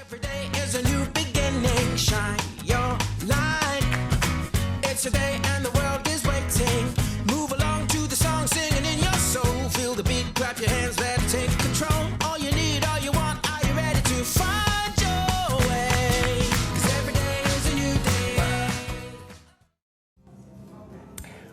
Every day is a new beginning. Shine your light. It's a day and the world is waiting. Move along to the song, singing in your soul. Feel the beat, clap your hands, let's take control. All you need, all you want, are you ready to find your way? 'Cause every day is a new day.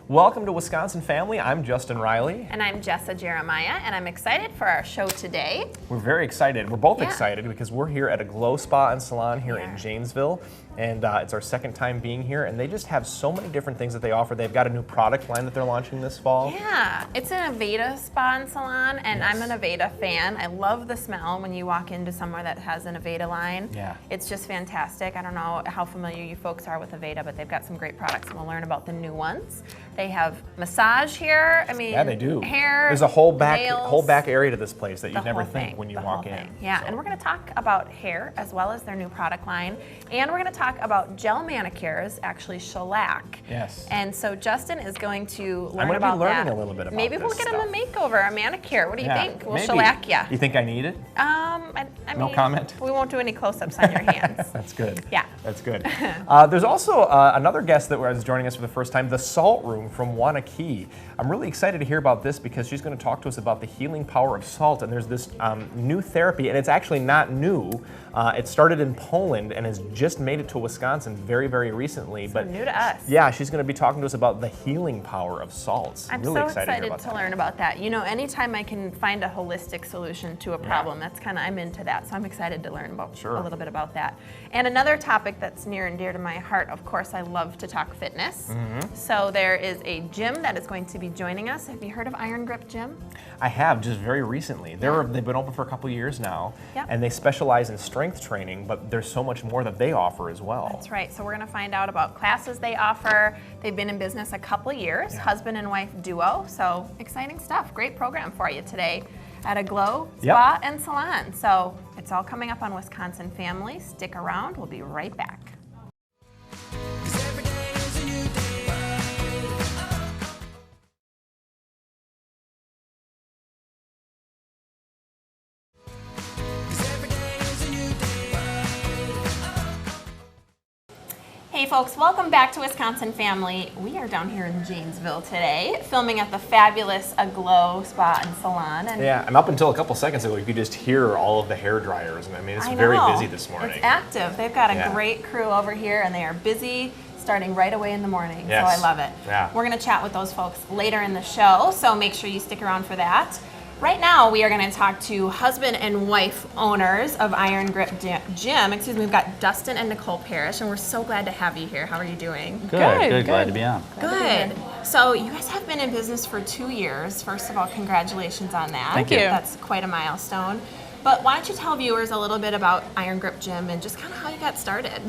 Welcome to Wisconsin Family. I'm Justin Riley. And I'm Jessa Jeremiah, and I'm excited for our show today. We're very excited. We're both excited because we're here at a Glow Spa and Salon here in Janesville, and it's our second time being here, and they just have so many different things that they offer. They've got a new product line that they're launching this fall. Yeah, it's an Aveda spa and salon, and I'm an Aveda fan. I love the smell when you walk into somewhere that has an Aveda line. Yeah. It's just fantastic. I don't know how familiar you folks are with Aveda, but they've got some great products, and we'll learn about the new ones. They have massage here. I mean, Yeah, they do. Hair, There's a whole nails, back area to this place that the you'd never whole think thing, when you the walk whole in. thing. Yeah, So. and we're going to talk about hair as well as their new product line, and we're going to talk about gel manicures, actually shellac. Yes. And so Justin is going to learn I'm gonna about be learning that. a little bit about Maybe we'll this get him a stuff. makeover, a manicure. What do you Yeah, think? We'll maybe. shellac ya. You think I need it? I No mean, comment? We won't do any close-ups on your hands. That's good. Yeah. That's good. There's also another guest that was joining us for the first time, the Salt Room from Wanakee. I'm really excited to hear about this because she's going to talk to us about the healing power of salt. And there's this new therapy, and it's actually not new. It started in Poland and has just made it to Wisconsin very, very recently. So new to us. Yeah, she's going to be talking to us about the healing power of salts. I'm really so excited to hear about to that. learn about that. You know, anytime I can find a holistic solution to a problem, that's kind of, I'm into that. So I'm excited to learn about a little bit about that. And another topic that's near and dear to my heart, of course, I love to talk fitness. So there is a gym that is going to be joining us. Have you heard of Iron Grip Gym? I have, just very recently. They've been open for a couple years now, Yep. and they specialize in strength training, but there's so much more that they offer as well. That's right. So we're going to find out about classes they offer. They've been in business a couple years, husband and wife duo. So exciting stuff. Great program for you today at a Glow Spa and Salon. So it's all coming up on Wisconsin Family. Stick around. We'll be right back. 'Cause every day is a new day. Hey folks, welcome back to Wisconsin Family. We are down here in Janesville today, filming at the fabulous Aglow Spa and Salon. And Yeah, and up until a couple seconds ago, you could just hear all of the hair dryers. And I mean, it's I very know. busy this morning. It's active. They've got a Yeah. great crew over here, and they are busy starting right away in the morning. Yes. So I love it. Yeah. We're going to chat with those folks later in the show, so make sure you stick around for that. Right now, we are going to talk to husband and wife owners of Iron Grip Gym. Excuse me, we've got Dustin and Nicole Parrish, and we're so glad to have you here. How are you doing? Good. Glad to be on. Good. So you guys have been in business for 2 years. First of all, congratulations on that. Thank you. That's quite a milestone. But why don't you tell viewers a little bit about Iron Grip Gym and just kind of how you got started?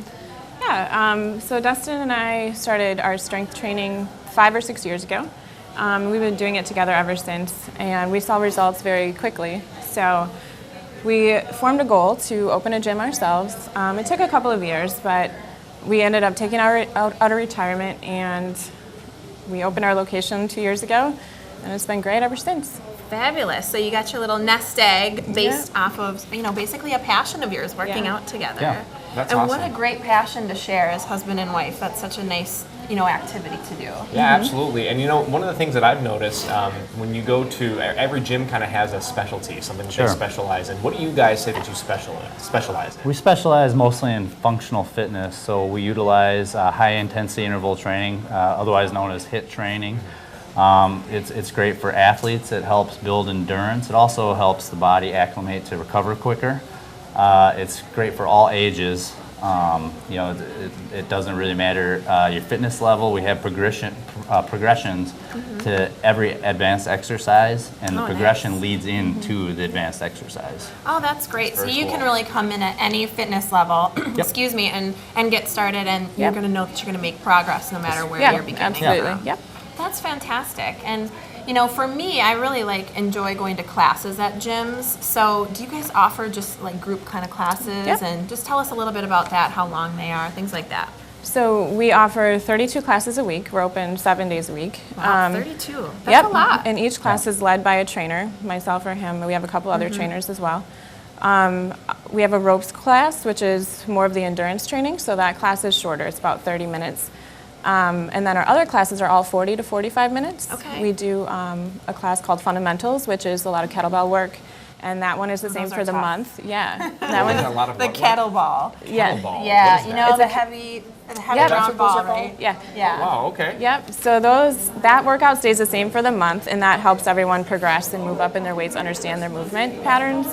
Yeah, so Dustin and I started our strength training 5 or 6 years ago. We've been doing it together ever since, and we saw results very quickly. So we formed a goal to open a gym ourselves. It took a couple of years, but we ended up taking out of retirement, and we opened our location 2 years ago, and it's been great ever since. Fabulous. So you got your little nest egg based off of, basically a passion of yours, working out together. Yeah, that's and awesome. what a great passion to share as husband and wife. That's such a nice, activity to do. Yeah, absolutely. And one of the things that I've noticed when you go to every gym, kind of has a specialty, something that Sure. they specialize in. What do you guys say that you specialize in? We specialize mostly in functional fitness, so we utilize high-intensity interval training, otherwise known as HIIT training. It's great for athletes. It helps build endurance. It also helps the body acclimate to recover quicker. It's great for all ages. It doesn't really matter your fitness level. We have progressions to every advanced exercise, and the progression leads into the advanced exercise. Oh, that's great. So very you cool. can really come in at any fitness level, excuse me, and get started, and you're going to know that you're going to make progress no matter where you're beginning absolutely. from. Yep. That's fantastic. And for me, I really enjoy going to classes at gyms. So do you guys offer just group kind of classes? Yep. And just tell us a little bit about that, how long they are, things like that. So we offer 32 classes a week. We're open 7 days a week. Wow, 32. That's a lot. And each class is led by a trainer, myself or him. We have a couple other trainers as well. We have a ropes class, which is more of the endurance training, so that class is shorter. It's about 30 minutes. And then our other classes are all 40 to 45 minutes. Okay. We do a class called Fundamentals, which is a lot of kettlebell work, and that one is the same those for are the tough. month. Yeah, that A one. lot of The what? kettlebell. Yeah. Kettleball. What Yeah, is you that? know, the a- heavy Yeah, round ball, right? Yeah. Yeah. Wow, okay. Yep. So that workout stays the same for the month, and that helps everyone progress and move up in their weights, understand their movement patterns.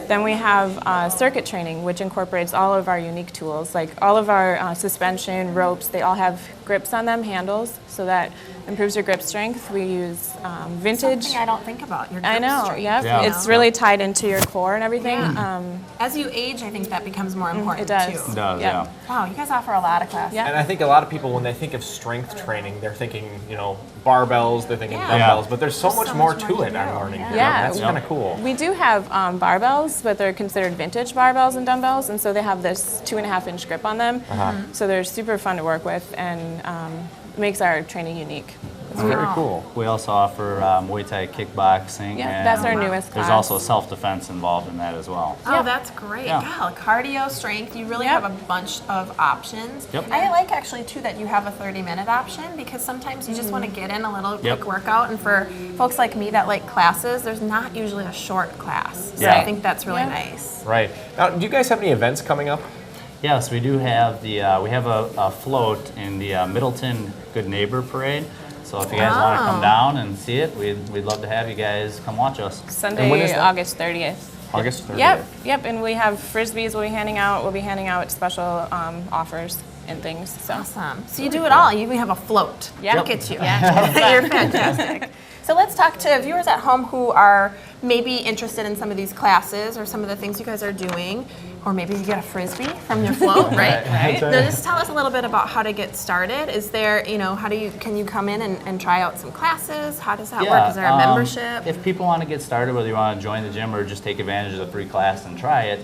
Then we have circuit training, which incorporates all of our unique tools, like all of our suspension, ropes. They all have grips on them, handles, so that improves your grip strength. We use vintage. Something I don't think about. Your I grip know. strength, Yep. you Yeah. know? It's really tied into your core and everything. As you age, I think that becomes more important It does. too. It does, Yep. yeah. Wow, you guys offer a lot of classes. Yeah. And I think a lot of people, when they think of strength training, they're thinking, barbells, they're thinking Yeah. dumbbells, but there's so There's much so more much to more it, to I'm do. learning. Yeah. here. Yeah. That's kind of cool. We do have barbells, but they're considered vintage barbells and dumbbells, and so they have this 2.5-inch grip on them. So they're super fun to work with, and makes our training unique. Very cool. We also offer Muay Thai kickboxing. Yeah, and that's our newest There's class. also self-defense involved in that as well. Oh, Yep. that's great. Yeah. God, cardio, strength, you really Yep. have a bunch of options. Yep. I like actually too that you have a 30-minute option because sometimes you just want to get in a little Yep. quick workout, and for folks like me that like classes, there's not usually a short class. So Yeah. I think that's really Yeah. nice. Right. Now, do you guys have any events coming up? Yes, we do have we have a float in the Middleton Good Neighbor Parade. So if you guys want to Oh. come down and see it, we'd love to have you guys come watch us. And when Sunday, is that? August 30th. August 30th. Yep, and we have frisbees we'll be handing out. We'll be handing out special offers and things. So Awesome. So you do it all. You even have a float. Yeah. Look at you. Yeah. You're fantastic. So let's talk to viewers at home who are maybe interested in some of these classes or some of the things you guys are doing, or maybe you get a frisbee from your float, right? Right. Now, just tell us a little bit about how to get started. Is there, can you come in and try out some classes? How does that work? Is there a membership? If people want to get started, whether you want to join the gym or just take advantage of the free class and try it,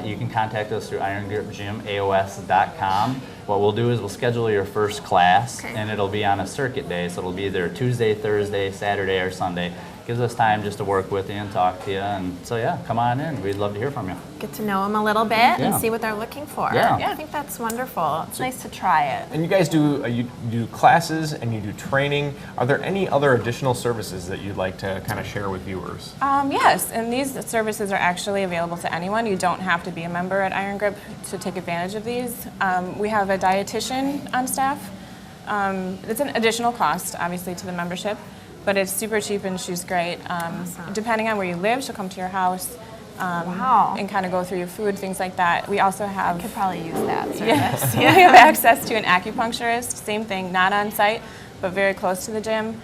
you can contact us through irongripgymaos.com. What we'll do is we'll schedule your first class, Okay. and it'll be on a circuit day, so it'll be either Tuesday, Thursday, Saturday, or Sunday. Gives us time just to work with you and talk to you, and so yeah, come on in. We'd love to hear from you. Get to know them a little bit and Yeah. see what they're looking for. Yeah. I think that's wonderful. It's nice to try it. And you guys do you do classes and you do training. Are there any other additional services that you'd like to kind of share with viewers? yes, and these services are actually available to anyone. You don't have to be a member at Iron Grip to take advantage of these. We have a dietitian on staff. It's an additional cost, obviously, to the membership, but it's super cheap and she's great. Depending on where you live, she'll come to your house Wow. and kind of go through your food, things like that. We also have Could probably use that service. we have access to an acupuncturist, same thing, not on site, but very close to the gym.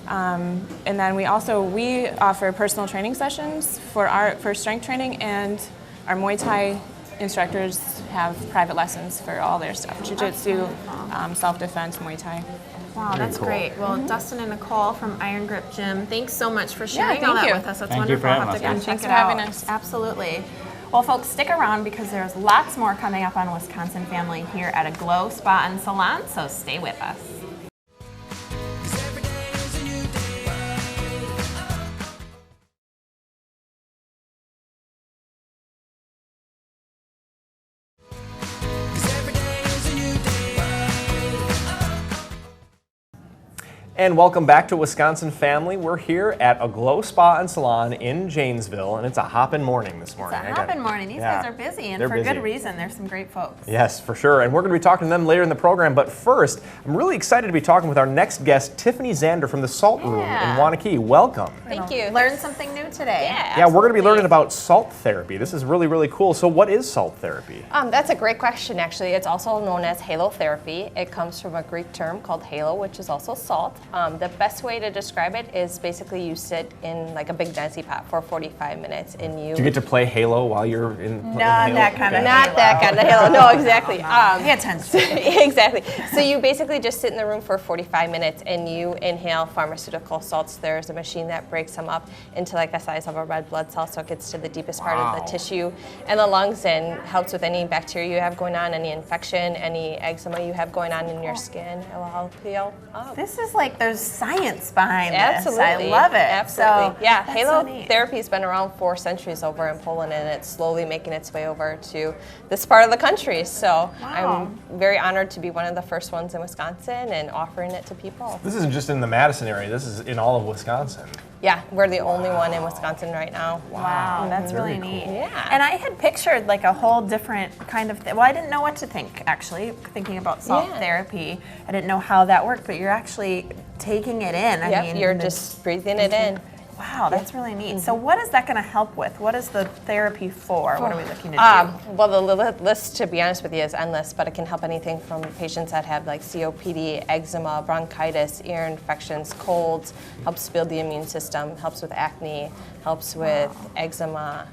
And then we offer personal training sessions for strength training, and our Muay Thai instructors have private lessons for all their stuff: jiu-jitsu, self-defense, Muay Thai. Wow, that's cool. great. Well, Dustin and Nicole from Iron Grip Gym, thanks so much for sharing thank all that you. with us. That's Thank you wonderful. for I'll having have to us, come guys. check Thanks it for out. having us. Absolutely. Well, folks, stick around because there's lots more coming up on Wisconsin Family here at a Glow Spa and Salon, so stay with us. 'Cause every day is a new day. And welcome back to Wisconsin Family. We're here at a Glow Spa and Salon in Janesville, and it's a hoppin' morning this It's morning. a hopping morning. These guys are busy, and They're for busy. good reason. There's some great folks. Yes, for sure. And we're going to be talking to them later in the program. But first, I'm really excited to be talking with our next guest, Tiffany Zander from the Salt Room Yeah. in Wanakee. Welcome. Thank you. Learn something new today. Yeah, we're going to be learning about salt therapy. This is really, really cool. So what is salt therapy? That's a great question, actually. It's also known as halotherapy. It comes from a Greek term called halo, which is also salt. The best way to describe it is basically you sit in like a big Nancy pot for 45 minutes and you... Do you get to play Halo while you're in Halo? that kind of Okay. Not that kind of halo. No, exactly. Pay attention. Exactly. So you basically just sit in the room for 45 minutes and you inhale pharmaceutical salts. There's a machine that breaks them up into like the size of a red blood cell, so it gets to the deepest part of the tissue and the lungs and helps with any bacteria you have going on, any infection, any eczema you have going on in your skin. It will help heal up. This is like there's science behind Absolutely. this. I love it. Absolutely. So, Yeah, that's halo so neat. therapy's been around 4 centuries over in Poland, and it's slowly making its way over to this part of the country. So Wow. I'm very honored to be one of the first ones in Wisconsin and offering it to people. This isn't just in the Madison area. This is in all of Wisconsin. Yeah, we're the only one in Wisconsin right now. Wow, that's really Very neat. cool. Yeah. And I had pictured like a whole different kind of thing. Well, I didn't know what to think actually, thinking about salt Yeah. therapy. I didn't know how that worked, but you're actually taking it in. I Yep, mean, you're the- just breathing it in. Wow, that's really neat. So what is that going to help with? What is the therapy for? What are we looking to do? Well, the list, to be honest with you, is endless, but it can help anything from patients that have like COPD, eczema, bronchitis, ear infections, colds, helps build the immune system, helps with acne, helps with eczema,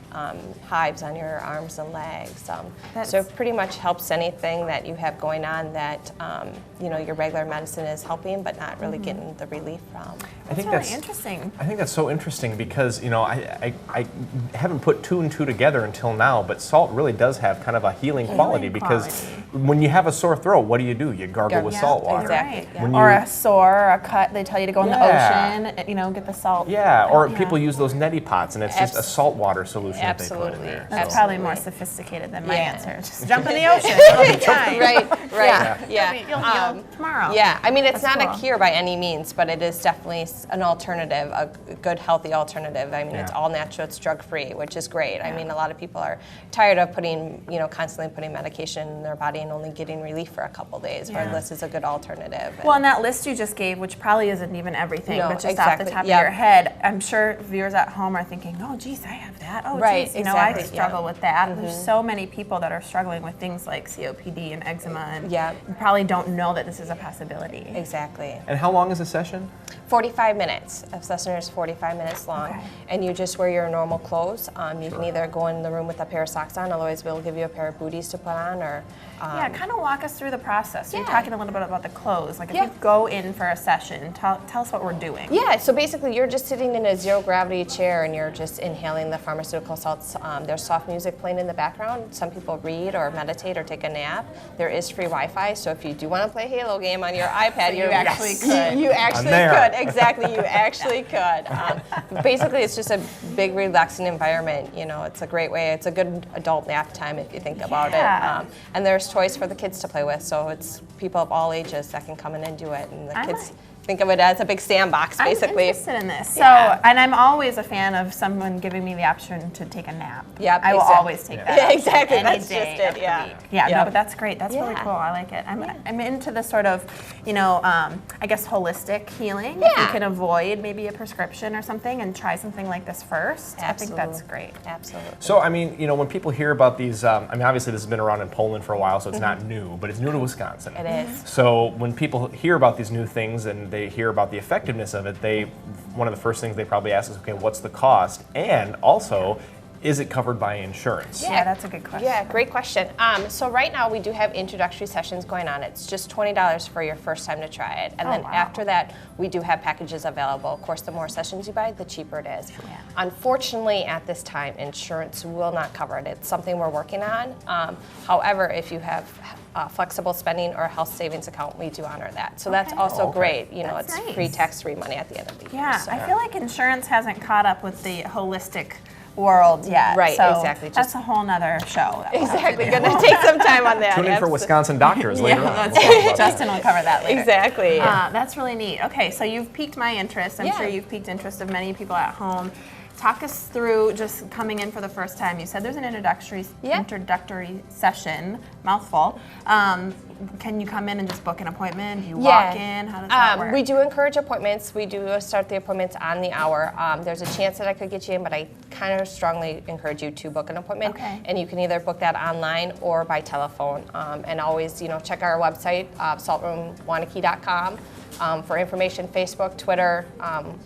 hives on your arms and legs. So it pretty much helps anything that you have going on that your regular medicine is helping, but not really getting the relief from. I think That's really interesting. I think that's so interesting because I haven't put 2 and 2 together until now, but salt really does have kind of a healing quality because when you have a sore throat, what do? You gargle with Yeah, salt water. exactly. Right. Yeah. When Or you- a sore or a cut, they tell you to go in the Yeah. ocean, get the salt. Yeah, or Yeah. people use those neti pots and it's just a Abs- salt water solution that they put in Absolutely. there. That's So- probably more sophisticated than my Yeah. answer. Just jump in the ocean. It'll be fine. Right, right, Yeah. yeah. You'll heal tomorrow. Yeah, I mean, it's That's not cool. a cure by any means, but it is definitely an alternative, a good, healthy alternative. I mean, it's Yeah. all natural, it's drug-free, which is great. I mean, a lot of people are tired of constantly putting medication in their body and only getting relief for a couple days, where Yeah. this is a good alternative. Well, and that list you just gave, which probably isn't even everything, No, but just exactly. off the top Yep. of your head, I'm sure viewers at home are thinking, oh, geez, I have that. Oh, Right, geez, exactly, I struggle yeah. with that. There's so many people that are struggling with things like COPD and eczema, and Yeah. you probably don't know that this is a possibility. Exactly. And how long is a session? 45 minutes. A session is 45 minutes long. Okay. And you just wear your normal clothes. You can either go in the room with a pair of socks on, otherwise we'll give you a pair of booties to put on, or Yeah, kind of walk us through the process. So You're Yeah. talking a little bit about the clothes. Like if Yeah. you go in for a session, tell us what we're doing. Yeah, so basically you're just sitting in a zero gravity chair and you're just inhaling the pharmaceutical salts. There's soft music playing in the background. Some people read or meditate or take a nap. There is free Wi-Fi, so if you do want to play Halo game on your iPad, you actually could. You actually there. could. Exactly, you actually could. Basically, it's just a big relaxing environment. It's a great way. It's a good adult nap time if you think about Yeah. it. And there's toys for the kids to play with, so it's people of all ages that can come in and do it. And the I kids like- think of it as a big sandbox, basically. I'm interested in this. So, Yeah. and I'm always a fan of someone giving me the option to take a nap. Yep, I will exact- always take that. Yeah, option exactly, any that's day just it, of the yeah. week. Yeah, no, Yep. but that's great. That's really Yeah. cool. I like it. I'm into the sort of, I guess holistic healing. If you Yeah. can avoid maybe a prescription or something and try something like this first. I think that's Absolutely. great. Absolutely. So, I mean, when people hear about these, obviously this has been around in Poland for a while, so it's not new, but it's new to Wisconsin. It is. So when people hear about these new things and they hear about the effectiveness of it, one of the first things they probably ask is, okay, what's the cost? And also, is it covered by insurance? Yeah, that's a good question. Yeah, great question. So right now we do have introductory sessions going on. It's just $20 for your first time to try it. And then wow. after that, we do have packages available. Of course, the more sessions you buy, the cheaper it is. Yeah. Unfortunately, at this time, insurance will not cover it. It's something we're working on. However, if you have flexible spending or a health savings account, we do honor that. So that's Okay. also Okay. great. That's It's nice. free tax-free money at the end of the year. Yeah, So- I feel like insurance hasn't caught up with the holistic world yet. Right, so exactly. That's a whole nother show. that we'll have to Exactly. do. Gonna take some time on that. Tune in for Absolutely. Wisconsin doctors later on. that's We'll talk about Justin will cover that later. Exactly. That's really neat. Okay, so you've piqued my interest. I'm Yeah. sure you've piqued interest of many people at home. Talk us through just coming in for the first time. You said there's an introductory session, mouthful. Can you come in and just book an appointment? Do you walk in? How does that work? We do encourage appointments. We do start the appointments on the hour. There's a chance that I could get you in, but I kind of strongly encourage you to book an appointment. Okay. And you can either book that online or by telephone. And always, check our website, saltroomwanakee.com. For information, Facebook, Twitter.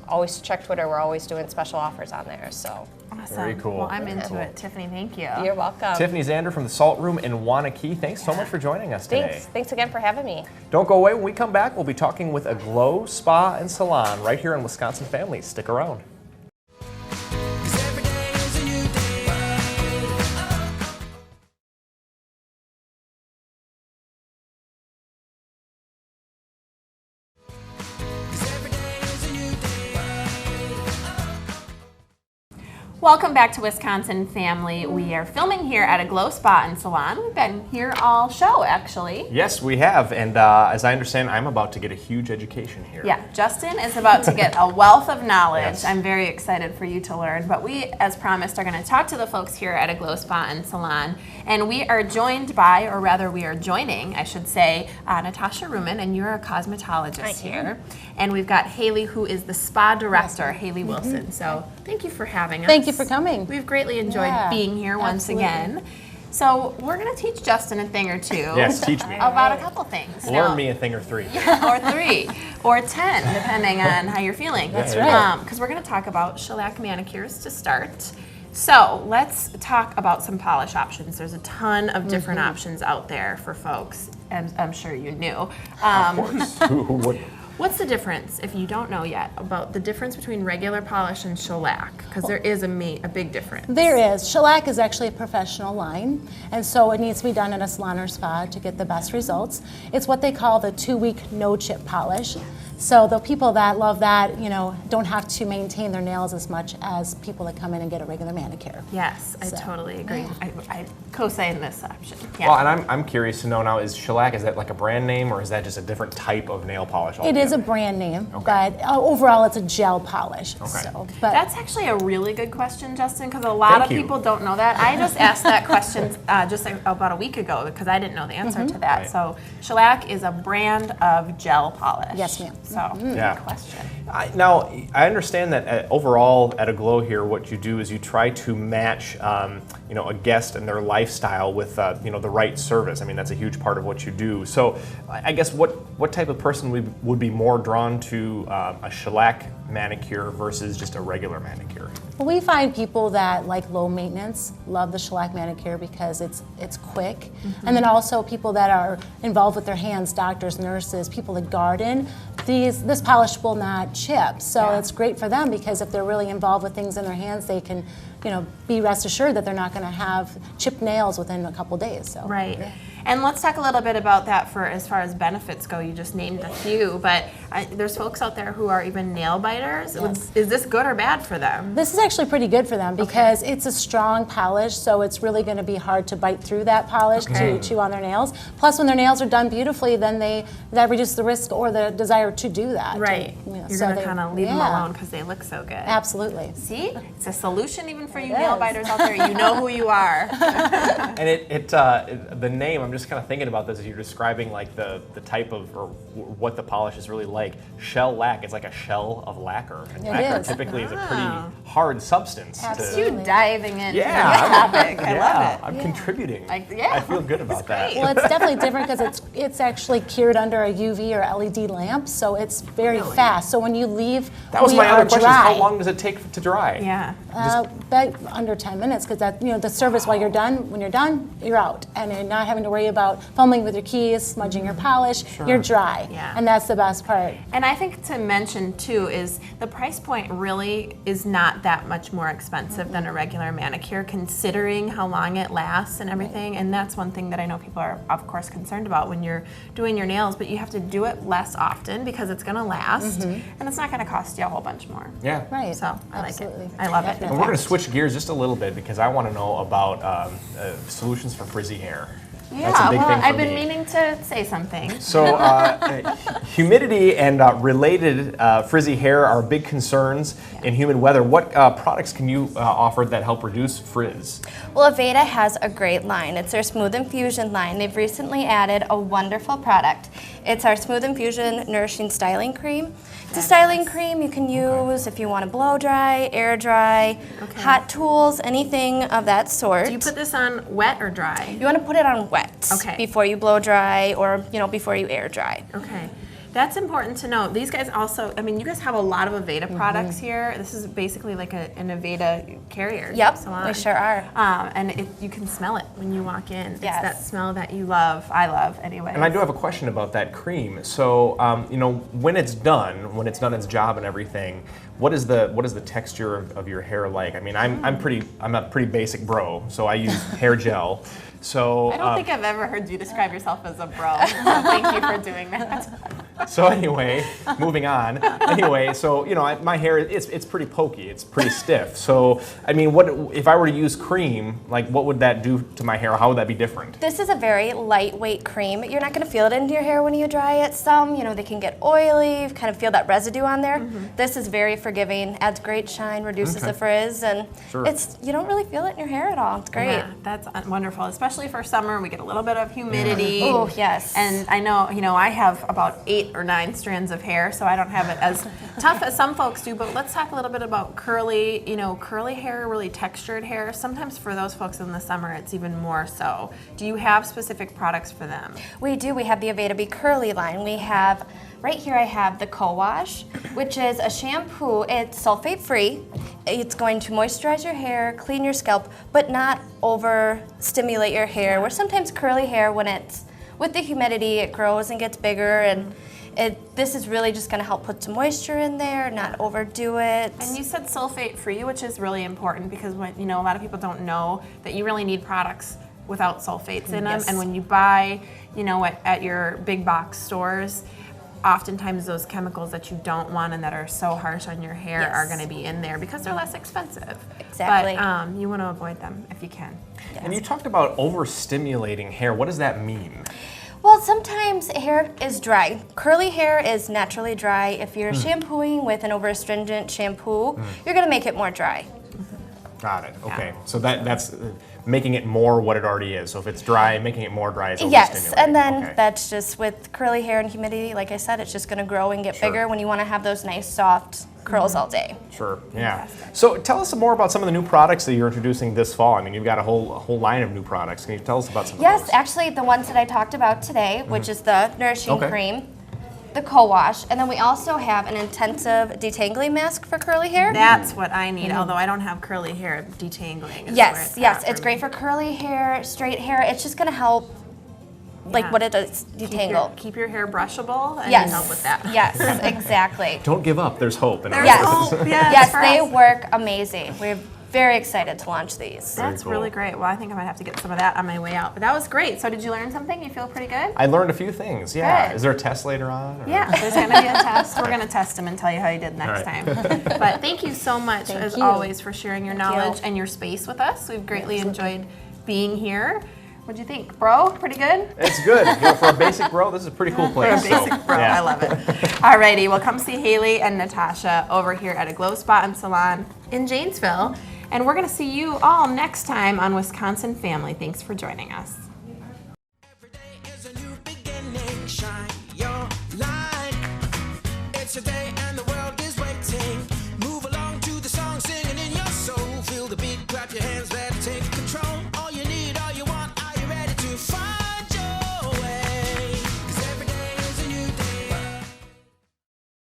Always check Twitter. We're always doing special offers on there. So Awesome. Very cool. Well, I'm Very into cool. it. Tiffany, thank you. you're welcome. Tiffany Zander from the Salt Room in Wanakee. Thanks so much for joining us today. Thanks. Thanks again for having me. Don't go away. When we come back, we'll be talking with a Glow Spa and Salon right here on Wisconsin Family. Stick around. 'Cause every day is a new day. 'Cause every Welcome back to Wisconsin Family. We are filming here at a Glow Spa and Salon. We've been here all show, actually. Yes, we have, and as I understand, I'm about to get a huge education here. Yeah, Justin is about to get a wealth of knowledge. Yes. I'm very excited for you to learn. But we, as promised, are going to talk to the folks here at a Glow Spa and Salon. And we are joined by, or rather we are joining, I should say, Natasha Ruman, and you're a cosmetologist here. And we've got Haley, who is the spa director, Haley Wilson. So thank you for having us. Thank you for coming. We've greatly enjoyed Yeah, being here once absolutely. again. So we're going to teach Justin a thing or two. Yes, teach me. About a couple things. Learn me a thing or three. Or 3, or 10, depending on how you're feeling. That's right. Because we're going to talk about shellac manicures to start. So let's talk about some polish options. There's a ton of different options out there for folks, and I'm sure you knew. Of course. Who wouldn't? What's the difference, if you don't know yet, about the difference between regular polish and shellac? Because there is a big difference. There is. Shellac is actually a professional line, and so it needs to be done in a salon or spa to get the best results. It's what they call the 2-week no-chip polish. So the people that love that, don't have to maintain their nails as much as people that come in and get a regular manicure. Yes, I So, totally agree. I co-sign this option. Yeah. Well, and I'm curious to know now, is shellac, is that like a brand name, or is that just a different type of nail polish It altogether? is a brand name, Okay. but overall it's a gel polish. Okay. So, but That's actually a really good question, Justin, because a lot Thank of you. people don't know that. I just asked that question just about a week ago because I didn't know the answer to that. Right. So shellac is a brand of gel polish. Yes, ma'am. So Yeah. good question. Now, I understand that overall at a Glow here, what you do is you try to match, a guest and their lifestyle with, the right service. I mean, that's a huge part of what you do. So, I guess what type of person would be more drawn to a shellac manicure versus just a regular manicure? Well, we find people that like low maintenance love the shellac manicure because it's quick, and then also people that are involved with their hands, doctors, nurses, people that garden. This polish will not chip, so it's great for them because if they're really involved with things in their hands, they can, be rest assured that they're not going to have chipped nails within a couple days. So. Right. And let's talk a little bit about that for as far as benefits go. You just named a few, but there's folks out there who are even nail biters. Yes. Is this good or bad for them? This is actually pretty good for them because it's a strong polish, so it's really going to be hard to bite through that polish to chew on their nails. Plus, when their nails are done beautifully, then that reduces the risk or the desire to do that. Right. You're going to kind of leave them alone because they look so good. Absolutely. See? It's a solution even for you It nail is. biters out there. You know who you are. And the name, I'm just kind of thinking about this as you're describing like the type of, or what the polish is really like. Shellac, it's like a shell of lacquer. And It lacquer is. typically is a pretty hard substance. Absolutely. You diving into Yeah, the topic. I love it. I'm contributing. yeah. I feel good about that. great. Well, it's definitely different because it's actually cured under a UV or LED lamp, so it's very fast. So when you leave, That was we my are other question, is dry. how long does it take to dry? Yeah. About under 10 minutes, because the service while you're done, when you're done, you're out, and you're not having to worry about fumbling with your keys, smudging your polish. You're dry, Yeah. and that's the best part. And I think to mention too is the price point really is not that much more expensive than a regular manicure, considering how long it lasts and everything. And that's one thing that I know people are, of course, concerned about when you're doing your nails. But you have to do it less often because it's going to last, and it's not going to cost you a whole bunch more. Yeah. Right. So I Absolutely. like it. I love it. And we're going to switch gears just a little bit because I want to know about solutions for frizzy hair. Yeah, That's a big well, thing for I've been me. meaning to say something. So, humidity and related frizzy hair are big concerns in humid weather. What products can you offer that help reduce frizz? Well, Aveda has a great line. It's their Smooth Infusion line. They've recently added a wonderful product. It's our Smooth Infusion Nourishing Styling Cream. It's a styling cream you can use if you want to blow dry, air dry, hot tools, anything of that sort. Do you put this on wet or dry? You want to put it on wet before you blow dry or before you air dry. Okay. That's important to know. These guys also, I mean, you guys have a lot of Aveda products here. This is basically like an Aveda carrier. Yep, salon. we sure are. And you can smell it when you walk in. Yes. It's that smell that you love. I love, anyway. And I do have a question about that cream. So, when it's done its job and everything, what is the texture of your hair like? I mean, I'm a pretty basic bro, so I use hair gel. So I don't think I've ever heard you describe yourself as a bro. So thank you for doing that. So anyway, moving on. Anyway, so my hair it's pretty pokey. It's pretty stiff. So I mean, what if I were to use cream? Like, what would that do to my hair? How would that be different? This is a very lightweight cream. You're not going to feel it in your hair when you dry it. Some, they can get oily, kind of feel that residue on there. This is very forgiving, adds great shine, reduces the frizz, and you don't really feel it in your hair at all. It's great. Yeah, that's wonderful, especially for summer. We get a little bit of humidity. Oh, yes. And I know, I have about 8 or 9 strands of hair, so I don't have it as tough as some folks do. But let's talk a little bit about curly hair, really textured hair. Sometimes for those folks in the summer, it's even more so. Do you have specific products for them? We do. We have the Aveda Be Curly line. We have, right here I have the Co-Wash, which is a shampoo. It's sulfate-free. It's going to moisturize your hair, clean your scalp, but not overstimulate your hair. Where sometimes curly hair, when it's with the humidity, it grows and gets bigger, and this is really just going to help put some moisture in there, not overdo it. And you said sulfate-free, which is really important because when, a lot of people don't know that you really need products without sulfates in them. And when you buy, at your big box stores, oftentimes those chemicals that you don't want and that are so harsh on your hair are going to be in there because they're less expensive. Exactly. But you want to avoid them if you can. And you talked about overstimulating hair. What does that mean? Well, sometimes hair is dry. Curly hair is naturally dry. If you're shampooing with an over-astringent shampoo, you're going to make it more dry. Got it. Okay. So that's making it more what it already is. So if it's dry, making it more dry is overstimulating. Yes, and then that's just with curly hair and humidity, like I said, it's just going to grow and get bigger when you want to have those nice soft curls all day. Sure, yeah. So tell us some more about some of the new products that you're introducing this fall. I mean, you've got a whole line of new products. Can you tell us about some of those? Yes, actually the ones that I talked about today, which is the Nourishing Cream, the Co-Wash, and then we also have an intensive detangling mask for curly hair. That's what I need, although I don't have curly hair. Detangling is Yes, where it's great for curly hair, straight hair. It's just going to help what it does, detangle. Keep your hair brushable and help with that. Yes, exactly. Don't give up. There's hope. Yes, hope. yes, they work amazing. We're very excited to launch these. That's really great. Well, I think I might have to get some of that on my way out. But that was great. So did you learn something? You feel pretty good? I learned a few things, yeah. Good. Is there a test later on? Or? Yeah, there's going to be a test. We're going to test them and tell you how you did next time. But thank you so much, as always, for sharing your knowledge and your space with us. We've greatly enjoyed being here. What'd you think, bro? Pretty good? It's good. For a basic bro, this is a pretty cool place. For a basic bro, I love it. Alrighty, well, come see Haley and Natasha over here at a Glow Spa and Salon in Janesville. And we're going to see you all next time on Wisconsin Family. Thanks for joining us. Every day is a new beginning. Shine